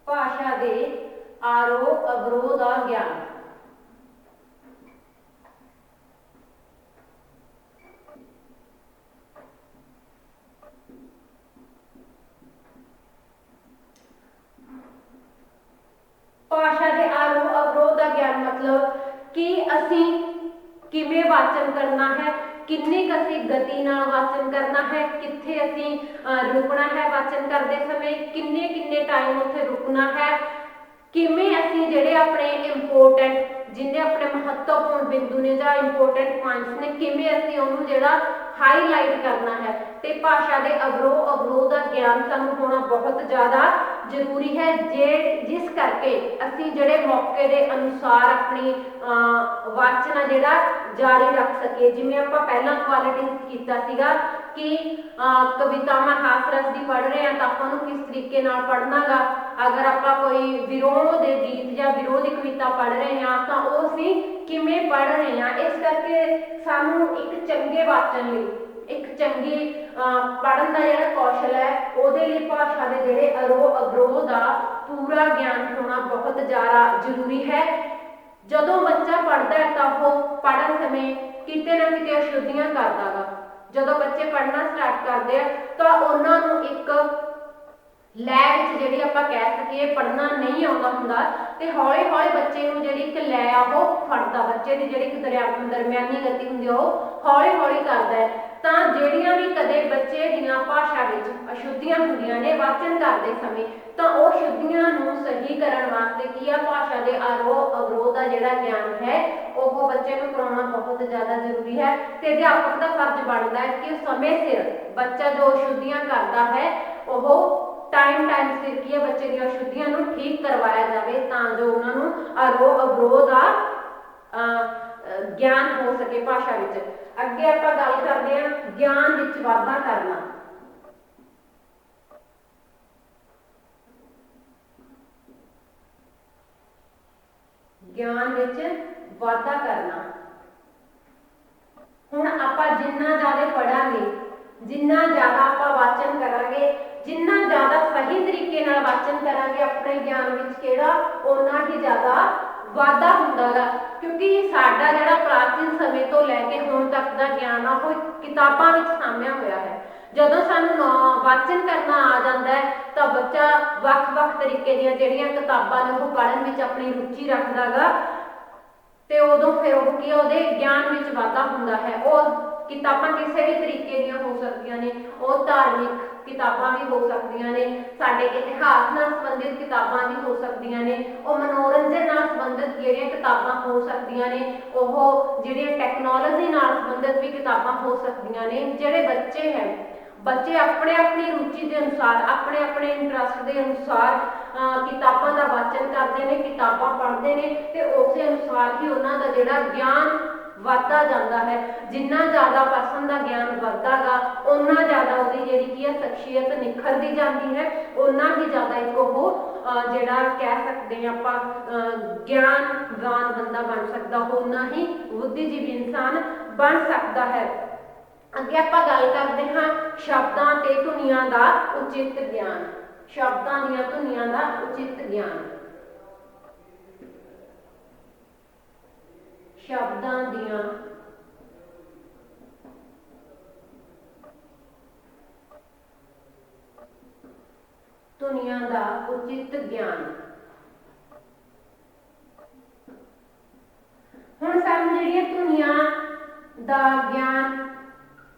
ਭਾਸ਼ਾ ਦੇ ਆਰੋਹ ਅਵਰੋਹ ਦਾ ਗਿਆਨ। ਭਾਸ਼ਾ ਦੇ ਆਰੋਹ ਅਵਰੋਹ ਦਾ ਗਿਆਨ ਮਤਲਬ ਕਿ ਅਸੀਂ ਕਿਵੇਂ ਵਾਚਨ ਕਰਨਾ ਹੈ, ਕਿੰਨੀ ਕੁ ਅਸੀਂ ਗਤੀ ਨਾਲ ਵਾਚਨ ਕਰਨਾ ਹੈ, ਕਿੱਥੇ ਅਸੀਂ ਰੁਕਣਾ ਹੈ ਵਾਚਨ ਕਰਦੇ ਸਮੇਂ, ਕਿੰਨੇ ਟਾਈਮ ਉੱਥੇ ਰੁਕਣਾ ਹੈ, ਕਿਵੇਂ ਅਸੀਂ ਜਿਹੜੇ ਆਪਣੇ ਇੰਪੋਰਟੈਂਟ ਜਿਹਨੇ ਆਪਣੇ ਮਹੱਤਵਪੂਰਨ ਬਿੰਦੂ ਨੇ ਜਾਂ ਇੰਪੋਰਟੈਂਟ ਪੁਆਇੰਟਸ ਨੇ ਕਿਵੇਂ ਅਸੀਂ ਉਹਨੂੰ ਜਿਹੜਾ ਹਾਈਲਾਈਟ ਕਰਨਾ ਹੈ। ਤੇ ਭਾਸ਼ਾ ਦੇ ਅਵਰੋਹ ਦਾ ਗਿਆਨ ਸਾਨੂੰ ਹੋਣਾ ਬਹੁਤ ਜ਼ਿਆਦਾ ਜ਼ਰੂਰੀ ਹੈ, ਜਿਸ ਕਰਕੇ ਅਸੀਂ ਜਿਹੜੇ ਮੌਕੇ ਦੇ ਅਨੁਸਾਰ ਆਪਣੀ ਵਾਚਨ ਆ ਜਿਹੜਾ ਜਾਰੀ ਰੱਖ ਸਕੀਏ। ਜਿਵੇਂ ਆਪਾਂ ਪਹਿਲਾਂ ਕੁਆਲਿਟੀ ਕੀਤਾ ਸੀਗਾ ਕਿ ਕਵਿਤਾਵਾਂ ਹਾਸ ਰਸ ਦੀ ਪੜ੍ਹ ਰਹੇ ਹਾਂ ਤਾਂ ਆਪਾਂ ਨੂੰ ਕਿਸ ਤਰੀਕੇ ਨਾਲ ਪੜ੍ਹਨਾ ਗਾ। ਅਗਰ ਆਪਾਂ ਕੋਈ ਵਿਰੋਧ ਦੇ ਗੀਤ ਜਾਂ ਵਿਰੋਧੀ ਕਵਿਤਾ ਪੜ੍ਹ ਰਹੇ ਹਾਂ ਤਾਂ ਉਹ ਅਸੀਂ ਕਿਵੇਂ ਪੜ੍ਹ ਰਹੇ ਹਾਂ। ਇਸ ਕਰਕੇ ਸਾਨੂੰ ਇੱਕ ਚੰਗੇ ਵਾਚਨ ਲਈ, ਇੱਕ ਚੰਗੀ ਪੜ੍ਹਨ ਦਾ ਜਿਹੜਾ ਕੌਸ਼ਲ ਹੈ ਉਹਦੇ ਲਈ ਭਾਸ਼ਾ ਦੇ ਜਿਹੜੇ ਆਰੋਹ ਅਵਰੋਹ ਦਾ ਪੂਰਾ ਗਿਆਨ ਹੋਣਾ ਬਹੁਤ ਜ਼ਿਆਦਾ ਜ਼ਰੂਰੀ ਹੈ। ਜਦੋਂ ਬੱਚਾ ਪੜ੍ਹਦਾ ਹੈ ਤਾਂ ਉਹ ਪੜ੍ਹਨ ਸਮੇਂ ਕਿਤੇ ਨਾ ਕਿਤੇ ਅਸ਼ੁੱਧੀਆਂ ਕਰਦਾ ਗਾ। ਜਦੋਂ ਬੱਚੇ ਪੜ੍ਹਨਾ ਸਟਾਰਟ ਕਰਦੇ ਆ ਤਾਂ ਉਹਨਾਂ ਨੂੰ ਇੱਕ ਲੈ ਵਿੱਚ ਜਿਹੜੀ ਆਪਾਂ ਕਹਿ ਸਕੀਏ ਪੜ੍ਹਨਾ ਨਹੀਂ ਆਉਂਦਾ ਹੁੰਦਾ ਤੇ ਹੌਲੀ ਹੌਲੀ ਬੱਚੇ ਨੂੰ ਜਿਹੜੀ ਇੱਕ ਲੈ ਆ ਉਹ ਫੜਦਾ। ਬੱਚੇ ਦੀ ਜਿਹੜੀ ਇੱਕ ਦਰਮਿਆਨੀ ਗਤੀ ਹੁੰਦੀ ਆ ਉਹ ਹੌਲੀ ਹੌਲੀ ਕਰਦਾ ਹੈ। ਤਾਂ ਜਿਹੜੀਆਂ ਵੀ ਕਦੇ ਬੱਚੇ ਦੀਆਂ ਭਾਸ਼ਾ ਵਿੱਚ ਅਸ਼ੁੱਧੀਆਂ ਹੁੰਦੀਆਂ ਨੇ ਵਾਚਨ ਕਰਦੇ ਸਮੇਂ ਤਾਂ ਉਹ ਸ਼ੁੱਧੀਆਂ ਨੂੰ ਸਹੀ ਕਰਨ ਵਾਸਤੇ ਕੀ ਆ, ਭਾਸ਼ਾ ਦੇ ਆਰੋਹ ਅਵਰੋਹ ਦਾ ਜਿਹੜਾ ਗਿਆਨ ਹੈ ਉਹ ਬੱਚੇ ਨੂੰ ਕਰਾਉਣਾ ਬਹੁਤ ਜ਼ਿਆਦਾ ਜ਼ਰੂਰੀ ਹੈ। ਤੇ ਅਧਿਆਪਕ ਦਾ ਫਰਜ਼ ਬਣਦਾ ਹੈ ਕਿ ਸਮੇਂ ਸਿਰ ਬੱਚਾ ਜੋ ਅਸ਼ੁੱਧੀਆਂ ਕਰਦਾ ਹੈ ਉਹ ਟਾਈਮ ਸਿਰ ਕੀ ਹੈ ਬੱਚੇ ਦੀਆਂ ਅਸ਼ੁੱਧੀਆਂ ਨੂੰ ਠੀਕ ਕਰਵਾਇਆ ਜਾਵੇ ਤਾਂ ਜੋ ਉਹਨਾਂ ਨੂੰ ਆਰੋਹ ਅਵਰੋਹ ਦਾ ਗਿਆਨ ਹੋ ਸਕੇ ਭਾਸ਼ਾ ਵਿੱਚ। ਅੱਗੇ ਆਪਾਂ ਗੱਲ ਕਰਦੇ ਹਾਂ ਗਿਆਨ ਵਿੱਚ ਵਾਧਾ ਕਰਨਾ। ਗਿਆਨ ਵਿੱਚ ਵਾਧਾ ਕਰਨਾ। ਹੁਣ ਆਪਾਂ ਜਿੰਨਾ ਜ਼ਿਆਦਾ ਪੜਾਂਗੇ, ਜਿੰਨਾ ਜ਼ਿਆਦਾ ਆਪਾਂ ਵਾਚਨ ਕਰਾਂਗੇ, ਜਿੰਨਾ ਜ਼ਿਆਦਾ ਸਹੀ ਤਰੀਕੇ ਨਾਲ ਵਾਚਨ ਕਰਾਂਗੇ ਆਪਣੇ ਗਿਆਨ ਵਿੱਚ ਕਿਹੜਾ ਓਨਾ ਹੀ ਜ਼ਿਆਦਾ ਵਾਧਾ ਹੁੰਦਾ ਗਾ। ਕਿਉਂਕਿ ਸਾਡਾ ਜਿਹੜਾ ਪ੍ਰਾਚੀਨ ਸਮੇਂ ਤੋਂ ਲੈ ਕੇ ਹੁਣ ਤੱਕ ਦਾ ਗਿਆਨ ਆ ਉਹ ਕਿਤਾਬਾਂ ਵਿੱਚ ਸਾਂਭਿਆ ਹੋਇਆ ਹੈ। ਜਦੋਂ ਸਾਨੂੰ ਵਾਚਨ ਕਰਨਾ ਆ ਜਾਂਦਾ ਹੈ ਤਾਂ ਬੱਚਾ ਵੱਖ-ਵੱਖ ਤਰੀਕੇ ਦੀਆਂ ਜਿਹੜੀਆਂ ਕਿਤਾਬਾਂ ਨੇ ਉਹ ਪੜ੍ਹਨ ਵਿੱਚ ਆਪਣੀ ਰੁਚੀ ਰੱਖਦਾ ਗਾ ਤੇ ਉਦੋਂ ਫਿਰ ਉਹ ਕੀ ਉਹਦੇ ਗਿਆਨ ਵਿੱਚ ਵਾਧਾ ਹੁੰਦਾ ਹੈ। ਉਹ ਕਿਤਾਬਾਂ ਕਿਸੇ ਵੀ ਤਰੀਕੇ ਦੀਆਂ ਹੋ ਸਕਦੀਆਂ ਨੇ, ਉਹ ਧਾਰਮਿਕ ਕਿਤਾਬਾਂ ਵੀ ਹੋ ਸਕਦੀਆਂ ਨੇ, ਸਾਡੇ ਇਤਿਹਾਸ ਨਾਲ ਸੰਬੰਧਿਤ ਕਿਤਾਬਾਂ ਵੀ ਹੋ ਸਕਦੀਆਂ ਨੇ, ਉਹ ਮਨੋਰੰਜਨ ਨਾਲ ਸੰਬੰਧਿਤ ਜਿਹੜੀਆਂ ਕਿਤਾਬਾਂ ਹੋ ਸਕਦੀਆਂ ਨੇ, ਉਹ ਜਿਹੜੀਆਂ ਟੈਕਨੋਲੋਜੀ ਨਾਲ ਸੰਬੰਧਿਤ ਵੀ ਕਿਤਾਬਾਂ ਹੋ ਸਕਦੀਆਂ ਨੇ। ਜਿਹੜੇ ਬੱਚੇ ਹੈ ਬੱਚੇ ਆਪਣੀ ਰੁਚੀ ਦੇ ਅਨੁਸਾਰ, ਆਪਣੇ ਇੰਟਰਸਟ ਦੇ ਅਨੁਸਾਰ ਕਿਤਾਬਾਂ ਦਾ ਵਾਚਨ ਕਰਦੇ ਨੇ, ਕਿਤਾਬਾਂ ਪੜ੍ਹਦੇ ਨੇ ਤੇ ਉਸੇ ਅਨੁਸਾਰ ਹੀ ਉਹਨਾਂ ਦਾ ਜਿਹੜਾ ਗਿਆਨ ਵੱਧਦਾ ਜਾਂਦਾ ਹੈ। ਜਿੰਨਾ ਜ਼ਿਆਦਾ ਪਰਸਨ ਦਾ ਗਿਆਨ ਵੱਧਦਾ ਗਾ ਓਨਾ ਜ਼ਿਆਦਾ ਉਹਦੀ ਜਿਹੜੀ ਕੀ ਹੈ ਸ਼ਖਸੀਅਤ ਨਿਖਰਦੀ ਜਾਂਦੀ ਹੈ, ਓਨਾ ਹੀ ਜ਼ਿਆਦਾ ਇੱਕ ਉਹ ਜਿਹੜਾ ਕਹਿ ਸਕਦੇ ਹਾਂ ਆਪਾਂ ਗਿਆਨਵਾਨ ਬੰਦਾ ਬਣ ਸਕਦਾ, ਓਨਾ ਹੀ ਬੁੱਧੀਜੀਵੀ ਇਨਸਾਨ ਬਣ ਸਕਦਾ ਹੈ। ਅੱਗੇ ਆਪਾਂ ਗੱਲ ਕਰਦੇ ਹਾਂ ਸ਼ਬਦਾਂ ਤੇ ਧੁਨੀਆਂ ਦਾ ਉਚਿਤ ਗਿਆਨ। ਸ਼ਬਦਾਂ ਦੀਆਂ ਧੁਨੀਆਂ ਦਾ ਉਚਿਤ ਗਿਆਨ। ਸ਼ਬਦਾਂ ਦੀਆਂ ਧੁਨੀਆਂ ਦਾ ਉਚਿਤ ਗਿਆਨ। ਹੁਣ ਸਾਨੂੰ ਜਿਹੜੀਆਂ ਧੁਨੀਆਂ ਦਾ ਗਿਆਨ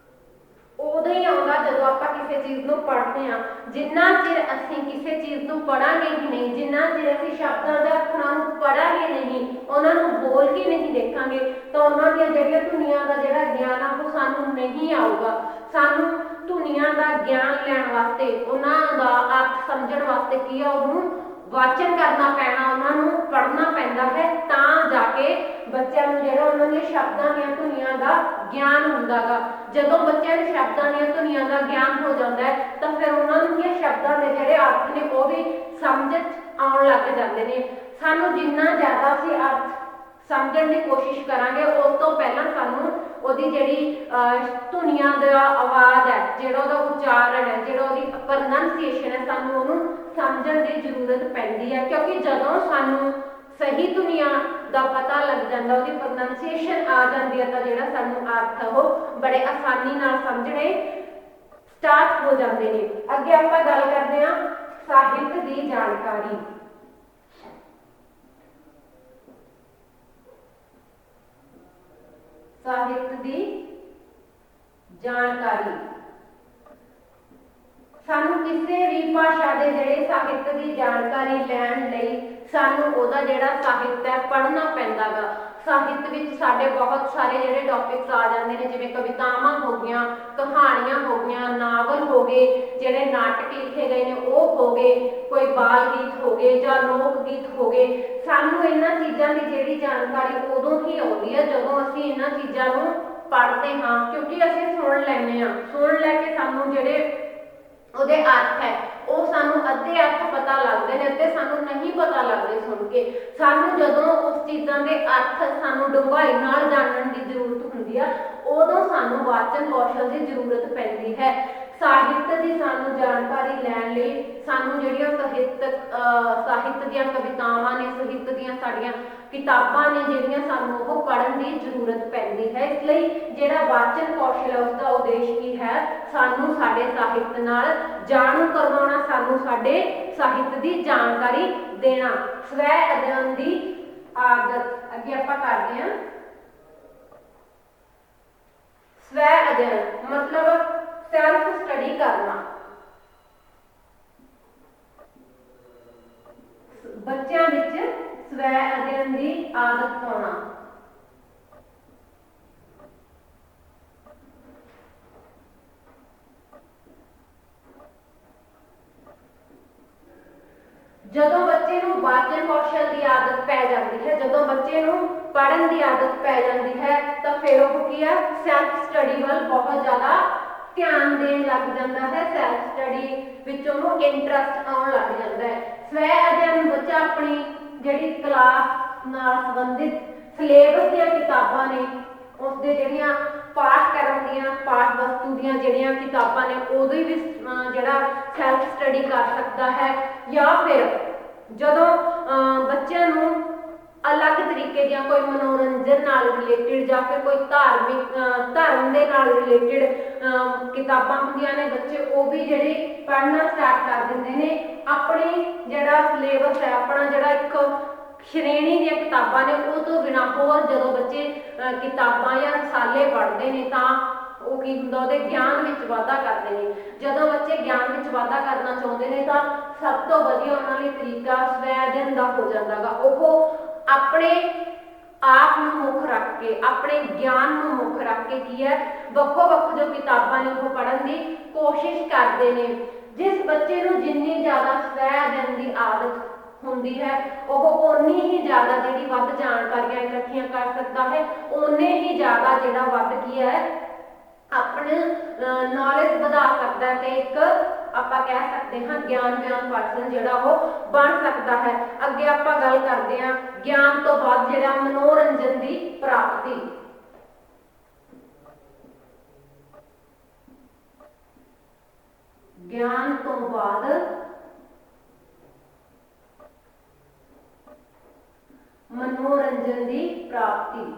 ਉਦੋਂ ਹੀ ਆਉਂਦਾ ਜਦੋਂ ਆਪਾਂ ਕਿਸੇ ਚੀਜ਼ ਨੂੰ ਪੜ੍ਹਦੇ ਹਾਂ। ਜਿੰਨਾ ਚਿਰ ਅਸੀਂ ਕਿਸੇ ਚੀਜ਼ ਨੂੰ ਪੜ੍ਹਾਂਗੇ ਹੀ ਨਹੀਂ, ਜਿੰਨਾ ਚਿਰ ਅਸੀਂ ਸ਼ਬਦਾਂ ਦੇ ਅੱਖਰਾਂ ਨੂੰ ਪੜ੍ਹਾਂਗੇ ਨਹੀਂ, ਉਹਨਾਂ ਨੂੰ ਬੋਲ ਕੇ ਨਹੀਂ ਦੇਖਾਂਗੇ ਤਾਂ ਉਹਨਾਂ ਦੀਆਂ ਜਿਹੜੀਆਂ ਧੁਨੀਆਂ ਦਾ ਜਿਹੜਾ ਗਿਆਨ ਆ ਉਹ ਸਾਨੂੰ ਨਹੀਂ ਆਊਗਾ। ਸਾਨੂੰ ਧੁਨੀਆਂ ਦਾ ਗਿਆਨ ਲੈਣ ਵਾਸਤੇ, ਉਹਨਾਂ ਦਾ ਅਰਥ ਸਮਝਣ ਵਾਸਤੇ ਕੀ ਆ, ਉਹਨੂੰ ਵਾਚਨ ਕਰਨਾ ਪੈਣਾ, ਉਹਨਾਂ ਨੂੰ ਪੜ੍ਹਨਾ ਪੈਂਦਾ ਹੈ ਤਾਂ ਜਾ ਕੇ ਬੱਚਿਆਂ ਨੂੰ ਜਿਹੜਾ ਉਹਨਾਂ ਦੀਆਂ ਸ਼ਬਦਾਂ ਦੀਆਂ ਧੁਨੀਆਂ ਦਾ ਗਿਆਨ ਹੁੰਦਾ ਗਾ। ਜਦੋਂ ਬੱਚਿਆਂ ਨੂੰ ਸ਼ਬਦਾਂ ਦੀਆਂ ਧੁਨੀਆਂ ਦਾ ਗਿਆਨ ਹੋ ਜਾਂਦਾ ਹੈ ਤਾਂ ਫਿਰ ਉਹਨਾਂ ਨੂੰ ਕੀ ਸ਼ਬਦਾਂ ਦੇ ਜਿਹੜੇ ਅਰਥ ਨੇ ਉਹ ਵੀ ਸਮਝ ਆਉਣ ਲੱਗ ਜਾਂਦੇ ਨੇ। ਸਾਨੂੰ ਜਿੰਨਾ ਜ਼ਿਆਦਾ ਅਸੀਂ ਅਰਥ ਸਮਝਣ ਦੀ ਕੋਸ਼ਿਸ਼ ਕਰਾਂਗੇ ਉਸ ਤੋਂ ਪਹਿਲਾਂ ਸਾਨੂੰ ਉਹਦੀ ਜਿਹੜੀ ਧੁਨੀਆਂ ਦਾ ਆਵਾਜ਼ ਹੈ, ਜਿਹੜਾ ਉਹਦਾ ਉਚਾਰਨ ਹੈ, ਜਿਹੜਾ ਉਹਦੀ ਪ੍ਰੋਨੰਸੀਏਸ਼ਨ ਹੈ, ਸਾਨੂੰ ਉਹਨੂੰ ਸਮਝਣ ਦੀ ਜ਼ਰੂਰਤ ਪੈਂਦੀ ਹੈ। ਕਿਉਂਕਿ ਜਦੋਂ ਸਾਨੂੰ ਸਹੀ ਧੁਨੀਆਂ ਦਾ ਪਤਾ ਲੱਗ ਜਾਂਦਾ, ਉਹਦੀ ਪ੍ਰੋਨੰਸੀਏਸ਼ਨ ਆ ਜਾਂਦੀ ਹੈ ਤਾਂ ਜਿਹੜਾ ਸਾਨੂੰ ਅਰਥ ਉਹ ਬੜੇ ਆਸਾਨੀ ਨਾਲ ਸਮਝਣੇ ਸਟਾਰਟ ਹੋ ਜਾਂਦੇ ਨੇ। ਅੱਗੇ ਆਪਾਂ ਗੱਲ ਕਰਦੇ ਹਾਂ ਸਾਹਿਤ ਦੀ ਜਾਣਕਾਰੀ। ਸਾਹਿਤ ਦੀ ਜਾਣਕਾਰੀ। ਸਾਨੂੰ ਕਿਸੇ ਵੀ ਭਾਸ਼ਾ ਦੇ ਜਿਹੜੇ ਸਾਹਿਤ ਦੀ ਜਾਣਕਾਰੀ ਲੈਣ ਲਈ ਸਾਨੂੰ ਉਹਦਾ ਜਿਹੜਾ ਸਾਹਿਤ ਹੈ ਪੜ੍ਹਨਾ ਪੈਂਦਾ ਗਾ। ਸਾਹਿਤ ਵਿੱਚ ਸਾਡੇ ਬਹੁਤ ਸਾਰੇ ਜਿਹੜੇ ਟੌਪਿਕਸ ਆ ਜਾਂਦੇ ਨੇ, ਜਿਵੇਂ ਕਵਿਤਾਵਾਂ ਹੋ ਗਈਆਂ, ਕਹਾਣੀਆਂ ਹੋ ਗਈਆਂ, ਨਾਵਲ ਹੋ ਗਏ, ਜਿਹੜੇ ਨਾਟਕੀ हो गए, कोई बाल गीत हो गए ਜਾਂ ਲੋਕ ਗੀਤ ਹੋ ਗਏ। ਸਾਨੂੰ ਇਹਨਾਂ ਚੀਜ਼ਾਂ ਦੀ ਜਿਹੜੀ ਜਾਣਕਾਰੀ ਉਦੋਂ ਹੀ ਆਉਂਦੀ ਹੈ ਜਦੋਂ ਅਸੀਂ ਇਹਨਾਂ ਚੀਜ਼ਾਂ ਨੂੰ ਪੜ੍ਹਦੇ ਹਾਂ, ਕਿਉਂਕਿ ਅਸੀਂ ਸੁਣ ਲੈਂਦੇ ਹਾਂ। ਸੁਣ ਲੈ ਕੇ ਸਾਨੂੰ ਜਿਹੜੇ ਉਹਦੇ ਅਰਥ ਹੈ ਉਹ ਸਾਨੂੰ ਅੱਧੇ ਅਰਥ ਪਤਾ ਲੱਗਦੇ ਨੇ, ਅੱਧੇ ਸਾਨੂੰ ਨਹੀਂ ਪਤਾ ਲੱਗਦੇ ਸੁਣ ਕੇ। ਸਾਨੂੰ ਜਦੋਂ ਉਸ ਚੀਜ਼ਾਂ ਦੇ ਅਰਥ ਸਾਨੂੰ ਡੂੰਘਾਈ ਨਾਲ ਜਾਣਨ ਦੀ ਜ਼ਰੂਰਤ ਹੁੰਦੀ ਆ, ਉਦੋਂ ਸਾਨੂੰ ਵਾਚਨ ਕੌਸ਼ਲ ਦੀ ਜ਼ਰੂਰਤ ਪੈਂਦੀ ਹੈ। ਸਾਹਿਤ ਦੀ ਸਾਨੂੰ ਜਾਣਕਾਰੀ ਲੈਣ ਲਈ ਸਾਨੂੰ ਜਿਹੜੀਆਂ ਸਾਹਿਤ ਦੀਆਂ ਕਵਿਤਾਵਾਂ ਨੇ, ਸਾਹਿਤ ਦੀਆਂ ਸਾਡੀਆਂ ਕਿਤਾਬਾਂ ਨੇ ਜਿਹੜੀਆਂ, ਸਾਨੂੰ ਉਹ ਪੜ੍ਹਨ ਦੀ ਜ਼ਰੂਰਤ ਪੈਂਦੀ ਹੈ। ਇਸ ਲਈ ਜਿਹੜਾ ਵਾਚਨ ਕੌਸ਼ਲ ਹੈ ਉਸਦਾ ਉਦੇਸ਼ ਕੀ ਹੈ? ਸਾਨੂੰ ਸਾਡੇ ਸਾਹਿਤ ਨਾਲ ਜਾਣੂ ਕਰਵਾਉਣਾ, ਸਾਨੂੰ ਸਾਡੇ ਸਾਹਿਤ ਦੀ ਜਾਣਕਾਰੀ ਦੇਣਾ। ਸਵੈ ਅਧਿਐਨ ਦੀ ਆਦਤ ਅੱਗੇ ਆਪਾਂ ਕਰਦੇ ਹਾਂ। ਸਵੈ ਅਧਿਐਨ ਮਤਲਬ ਸੈਲਫ ਸਟੱਡੀ ਕਰਨਾ। ਬੱਚਿਆਂ ਵਿੱਚ ਸਵੈ ਅਧਿਐਨ ਦੀ ਆਦਤ ਪਾਉਣਾ। ਜਦੋਂ ਬੱਚੇ ਨੂੰ ਵਾਚਨ ਕੌਸ਼ਲ ਦੀ ਆਦਤ ਪੈ ਜਾਂਦੀ ਹੈ, ਜਦੋਂ ਬੱਚੇ ਨੂੰ ਪੜ੍ਹਨ ਦੀ ਆਦਤ ਪੈ ਜਾਂਦੀ ਹੈ, ਤਾਂ ਫਿਰ ਉਹ ਕੀ ਹੈ, ਸੈਲਫ ਸਟੱਡੀ ਵੱਲ ਬਹੁਤ ਜ਼ਿਆਦਾ ਧਿਆਨ ਦੇਣ ਲੱਗ ਜਾਂਦਾ ਹੈ। ਸੈਲਫ ਸਟੱਡੀ ਵਿੱਚ ਉਹਨੂੰ ਇੰਟਰਸਟ ਆਉਣ ਲੱਗ ਜਾਂਦਾ ਹੈ। ਸਵੈ ਅਧਿਐਨ ਬੱਚਾ ਆਪਣੀ ਜਿਹੜੀ ਕਲਾਸ ਨਾਲ ਸੰਬੰਧਿਤ ਸਿਲੇਬਸ ਦੀਆਂ ਕਿਤਾਬਾਂ ਨੇ, ਉਸਦੇ ਜਿਹੜੀਆਂ ਪਾਠ ਕਰਨ ਦੀਆਂ, ਪਾਠ ਵਸਤੂ ਦੀਆਂ ਜਿਹੜੀਆਂ ਕਿਤਾਬਾਂ ਨੇ, ਉਹਦੀ ਵੀ ਜਿਹੜਾ ਸੈਲਫ ਸਟੱਡੀ ਕਰ ਸਕਦਾ ਹੈ। ਜਾਂ ਫਿਰ ਜਦੋਂ ਬੱਚਿਆਂ ਨੂੰ ਅਲੱਗ ਤਰੀਕੇ ਦੀਆਂ ਕੋਈ ਮਨੋਰੰਜਨ ਨਾਲ ਰਿਲੇਟਿਡ ਜਾਂ ਫਿਰ ਕੋਈ ਧਰਮ ਦੇ ਨਾਲ ਰਿਲੇਟਿਡ ਕਿਤਾਬਾਂ ਹੁੰਦੀਆਂ ਨੇ, ਬੱਚੇ ਉਹ ਵੀ ਜਿਹੜੀ ਪੜ੍ਹਨਾ ਸਟਾਰਟ ਕਰ ਦਿੰਦੇ ਨੇ। ਆਪਣੀ ਜਿਹੜਾ ਸਿਲੇਬਸ ਹੈ, ਆਪਣਾ ਜਿਹੜਾ ਇੱਕ ਸ਼੍ਰੇਣੀ ਦੀਆਂ ਕਿਤਾਬਾਂ ਨੇ, ਉਹ ਤੋਂ ਬਿਨਾਂ ਹੋਰ ਜਦੋਂ ਬੱਚੇ ਕਿਤਾਬਾਂ ਜਾਂ ਰਸਾਲੇ ਪੜ੍ਹਦੇ ਨੇ ਤਾਂ ਉਹ ਕੀ ਹੁੰਦਾ, ਉਹਦੇ ਗਿਆਨ ਵਿੱਚ ਵਾਧਾ ਕਰਦੇ ਨੇ। ਜਦੋਂ ਬੱਚੇ ਗਿਆਨ ਵਿੱਚ ਵਾਧਾ ਕਰਨਾ ਚਾਹੁੰਦੇ ਨੇ ਤਾਂ ਸਭ ਤੋਂ ਵਧੀਆ ਉਹਨਾਂ ਲਈ ਤਰੀਕਾ ਸਵੈ ਅਧਿਐਨ ਦਾ ਹੋ ਜਾਂਦਾ ਗਾ। ਉਹ ਆਪਣੇ ਆਪ ਨੂੰ ਮੁੱਖ ਰੱਖ ਕੇ, ਆਪਣੇ ਗਿਆਨ ਨੂੰ ਮੁੱਖ ਰੱਖ ਕੇ ਕੀ ਹੈ, ਵੱਖੋ ਵੱਖ ਜੋ ਕਿਤਾਬਾਂ ਨੇ ਉਹ ਪੜ੍ਹਨ ਦੀ ਕੋਸ਼ਿਸ਼ ਕਰਦੇ ਨੇ। ਜਿਸ ਬੱਚੇ ਨੂੰ ਜਿੰਨੀ ਜ਼ਿਆਦਾ ਸਵੈ ਅਧਿਐਨ ਦੀ ਆਦਤ ਹੁੰਦੀ ਹੈ, ਉਹ ਓਨੀ ਹੀ ਜ਼ਿਆਦਾ ਜਿਹੜੀ ਵੱਧ ਜਾਣਕਾਰੀਆਂ ਇਕੱਠੀਆਂ ਕਰ ਸਕਦਾ ਹੈ, ਓਨੇ ਹੀ ਜ਼ਿਆਦਾ ਜਿਹੜਾ ਵੱਧ ਕੀ ਹੈ, ਆਪਣੀ ਨੌਲੇਜ ਵਧਾ ਸਕਦਾ ਹੈ ਤੇ ਇੱਕ ਆਪਾਂ ਕਹਿ ਸਕਦੇ ਹਾਂ ਗਿਆਨਵਾਨ ਪਰਸਨ ਜਿਹੜਾ ਉਹ ਬਣ ਸਕਦਾ ਹੈ। ਅੱਗੇ ਆਪਾਂ ਗੱਲ ਕਰਦੇ ਹਾਂ ਗਿਆਨ ਤੋਂ ਬਾਅਦ ਜਿਹੜਾ ਮਨੋਰੰਜਨ ਦੀ ਪ੍ਰਾਪਤੀ। ਗਿਆਨ ਤੋਂ ਬਾਅਦ ਮਨੋਰੰਜਨ ਦੀ ਪ੍ਰਾਪਤੀ।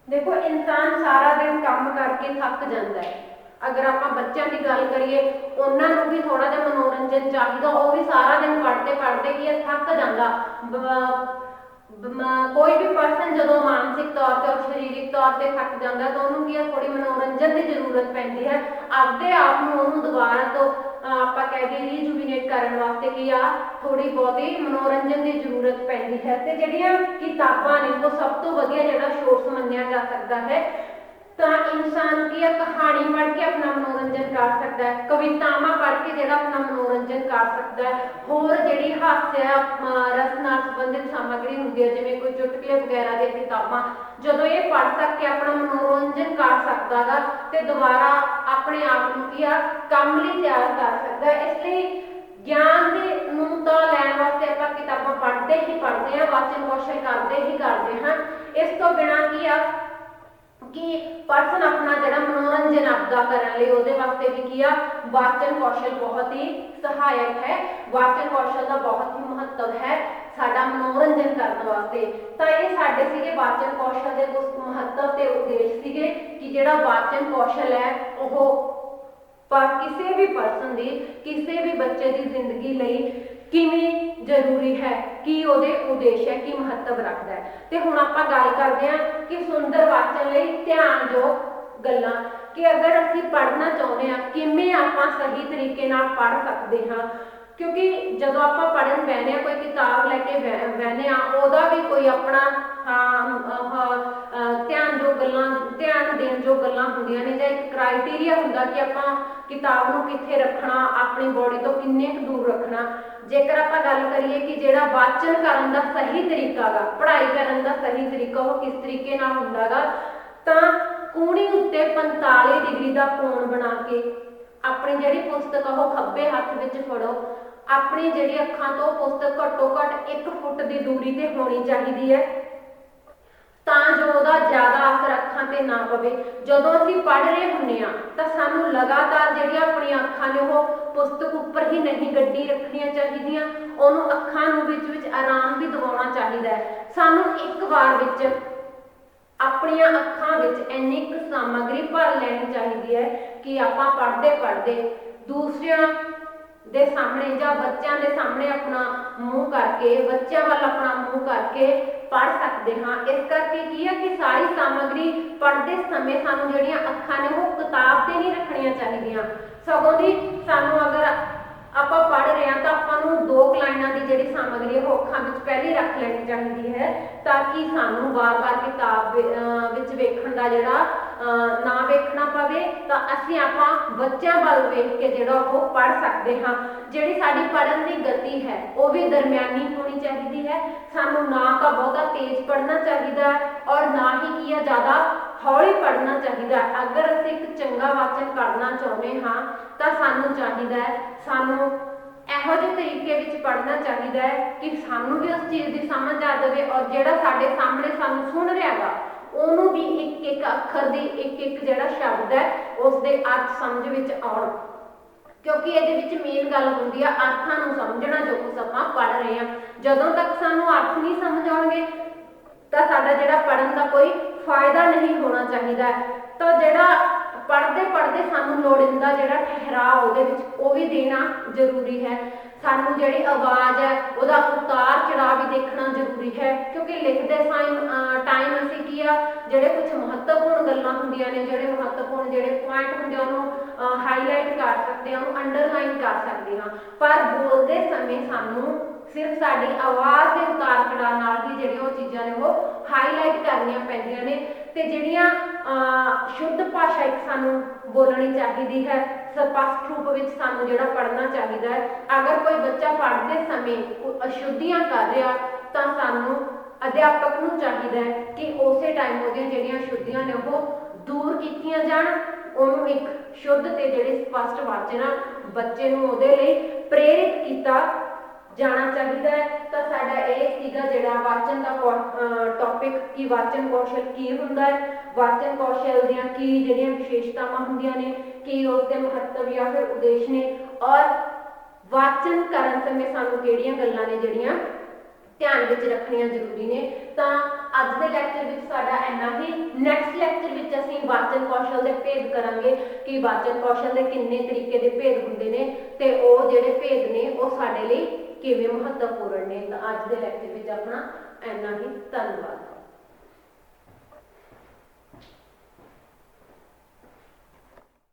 देखो इंसान सारा दिन काम करके थक जाता है। अगर आप बच्चों की गल करिए, उन्होंने भी थोड़ा जिहा मनोरंजन चाहिए, वो भी सारा दिन पढ़ते पढ़ते की थक जाता। कोई भी पर्सन जो मानसिक तौर पर और शरीरिक तौर पर थक जाता तो उन्होंने की थोड़ी मनोरंजन की जरूरत पैंदी है। आपदे आप दोबारा तो आप कह दईए रीजुविनेट करने वास्ते की आ थोड़ी बहुती मनोरंजन की जरूरत पैंदी है। तो जिहड़ियां किताबां ने वो सब तो वधिया जिहड़ा सोर्स मन्निया जा सकता है। तो इंसान की कहानी पढ़ के अपना मनोरंजन कर सकता है, कवितावां पढ़ के जिहड़ा अपना मनोरंजन कर सकता है। होर जिहड़ी हास्य रस नाल संबंधित सामग्री हुंदी है, जिवें कोई चुटकुले वगैरह दी किताबां, जदों ये पढ़ सक के अपना मनोरंजन कर सकदा गा ते दोबारा अपने आप नूं की काम लई तैयार कर सकदा है। इसलिए ज्ञान दे नूं तां लैण वास्ते आपां किताबां पढ़दे ही पढ़दे हां, वाचन कौशल करदे ही करदे हां। इस तो बिना की आ कि पर्सन अपना जिहड़ा मनोरंजन आपदा करने लई उहदे वास्ते भी की वाचन कौशल बहुत ही सहायक है। वाचन कौशल का बहुत ही महत्व है साडा मनोरंजन करने वास्ते। तो ये साडे सीगे वाचन कौशल के कुछ महत्व ते उद्देश सीगे कि जिहड़ा वाचन कौशल है वो पर किसी भी पर्सन की, किसी भी बच्चे की जिंदगी लई किवें जरूरी है, कि उहदे उद्देश है, कि महत्व रखता है। तो हुण आपां गल करदे हां कि सुंदर वाचन लई ध्यानयोग गल्लां कि अगर असीं पढ़ना चाहुंदे हां किवें आपां सही तरीके नाल पढ़ सकदे हां। क्योंकि जदों आपां पढ़न बहने आ, कोई किताब लैके बहने आ, ਉਹਦਾ भी कोई अपना ध्यान देण जो गल्लां हुंदियां ने, जां एक क्राइटेरिया हुंदा कि आपां किताब नूं कित्थे रखना, अपनी बॉडी तो किन्ने कुछ दूर रखना। जेकर आपां गल करिए कि जिहड़ा वाचन करन दा सही तरीका गा, पढ़ाई करन दा सही तरीका वो किस तरीके नाल हुंदा गा, तां कूहणी उत्ते 45 डिग्री दा कोण बना के अपनी जिहड़ी पुस्तक वो खब्बे हत्थ विच फड़ो, अपनी जिहड़ी अखां तो पुस्तक घट्टो घट 1 फुट की दूरी ते होनी चाहिदी है, ਤਾਂ ਜੋ ਉਹਦਾ ਜ਼ਿਆਦਾ ਅਸਰ ਅੱਖਾਂ ਤੇ ਨਾ ਪਵੇ। ਜਦੋਂ ਅਸੀਂ ਪੜ੍ਹ ਰਹੇ ਹੁੰਦੇ ਆ ਤਾਂ ਸਾਨੂੰ ਲਗਾਤਾਰ ਜਿਹੜੀਆਂ ਆਪਣੀਆਂ ਅੱਖਾਂ ਨੇ ਉਹ ਪੁਸਤਕ ਉੱਪਰ ਹੀ ਨਹੀਂ ਗੱਡੀ ਰੱਖਣੀਆਂ ਚਾਹੀਦੀਆਂ, ਉਹਨੂੰ ਅੱਖਾਂ ਨੂੰ ਵਿੱਚ ਵਿੱਚ ਆਰਾਮ ਵੀ ਦਿਵਾਉਣਾ ਚਾਹੀਦਾ ਹੈ। ਸਾਨੂੰ ਇੱਕ ਵਾਰ ਵਿੱਚ ਆਪਣੀਆਂ ਅੱਖਾਂ ਵਿੱਚ ਇੰਨੀ ਕੁ ਸਾਮੱਗਰੀ ਭਰ ਲੈਣੀ ਚਾਹੀਦੀ ਹੈ ਕਿ ਆਪਾਂ ਪੜ੍ਹਦੇ ਪੜ੍ਹਦੇ ਦੂਸਰਿਆਂ ਦੇ ਸਾਹਮਣੇ ਜਾਂ ਬੱਚਿਆਂ ਦੇ ਸਾਹਮਣੇ ਆਪਣਾ ਮੂੰਹ ਕਰਕੇ, ਬੱਚਿਆਂ ਵੱਲ ਆਪਣਾ ਮੂੰਹ ਕਰਕੇ पढ़ सकते हाँ। इस करके की है कि सारी सामग्री पढ़ते समय सानू जिहड़ियां अखां ने वो किताब ते नहीं रखणियां चाहिए, सगों दी सानू अगर आपां पढ़ रहे हैं तो आपां नू 2 लाइनां दी जिहड़ी सामग्री है वो अखां विच पहले रख लेनी चाहिए है, ताकि सानू बार बार किताब विच वेखण दा जिहड़ा ना वेखना पवे, तां असीं आपां बच्चों वाल वेख के जिहड़ा वो पढ़ सकते हाँ। जिहड़ी साडी पढ़न दी गति है वो भी दरमियानी होनी चाहिए है, सानू ना तो बहुता तेज पढ़ना चाहिए और ना ही की है ज़्यादा हौली पढ़ना चाहिए। अगर असीं एक चंगा वाचन करना चाहुंदे हाँ तो सानू चाहिए सानू ਇਹੋ ਜਿਹੇ तरीके विच पढ़ना चाहिए है कि सानू भी उस चीज़ की समझ आ जाए और जिहड़ा साडे सामने सानू सुन रहा गा ਉਹਨੂੰ भी एक एक अखर दी एक एक जिहड़ा शब्द है उसके अर्थ समझ विच आउण, क्योंकि ये मेन गल होंदी है अर्थां नूं समझना जो कुछ आपां पढ़ रहे हैं। जदों तक सानू अर्थ नहीं समझ आउणगे तो साडा जिहड़ा पढ़न का कोई फायदा नहीं होना चाहिए। तो जिहड़ा पढ़ते पढ़ते सानू लोड़ींदा जिहड़ा ठहराव उहदे विच वो भी देना जरूरी है। सानू जिहड़ी आवाज़ है उहदा उतार चढ़ाव भी देखना जरूरी है, क्योंकि लिखते टाइम असीं की आ जिहड़े कुछ महत्वपूर्ण गल्लां हुंदियां ने, जिहड़े महत्वपूर्ण जिहड़े पॉइंट हुंदे उहनूं हाईलाइट कर सकते हैं, उहनूं अंडरलाइन कर सकते हैं, पर बोलते समय सानू सिर्फ साडी आवाज़ के उतार चढ़ाव नाल ही जिहड़ियां चीज़ां ने वो हाईलाइट करनियां पैंदियां ने, ते जिहड़ियां शुद्ध भाषा एक सानू बोलनी चाहिए है, स्पष्ट रूप में सानू जिहड़ा पढ़ना चाहिए है। अगर कोई बच्चा पढ़ते समय अशुद्धियां कर रहा तो सानू अध्यापक नूं चाहिए है कि उस टाइम उहदियां जिहड़ियां अशुद्धियां ने वो दूर कीतियां जाण, उहनूं एक शुद्ध ते जिहड़ी स्पष्ट वाचन बच्चे नूं उहदे लई प्रेरित कीता जाना चाहिए है। तो साडा ये सीगा जिहड़ा वाचन का टॉपिक कि वाचन कौशल की हुंदा है, वाचन कौशल दीआं की जिहड़ियां विशेषतावां हुंदियां ने, कि उसके महत्व या फिर उद्देश ने, और वाचन करन समय सानू किहड़ियां गल्लां ने जिहड़ियां ध्यान विच रखणियां जरूरी ने। तो अज दे लैक्चर विच साडा इन्ना ही। नैक्सट लैक्चर विच असीं वाचन कौशल दे भेद करांगे कि वाचन कौशल दे किन्ने तरीके दे भेद हुंदे ने ते ओह जिहड़े भेद ने ओह साडे लई किवें महत्वपूर्ण ने। तो अज दे लैक्चर विच अपना इन्ना ही। धन्नवाद।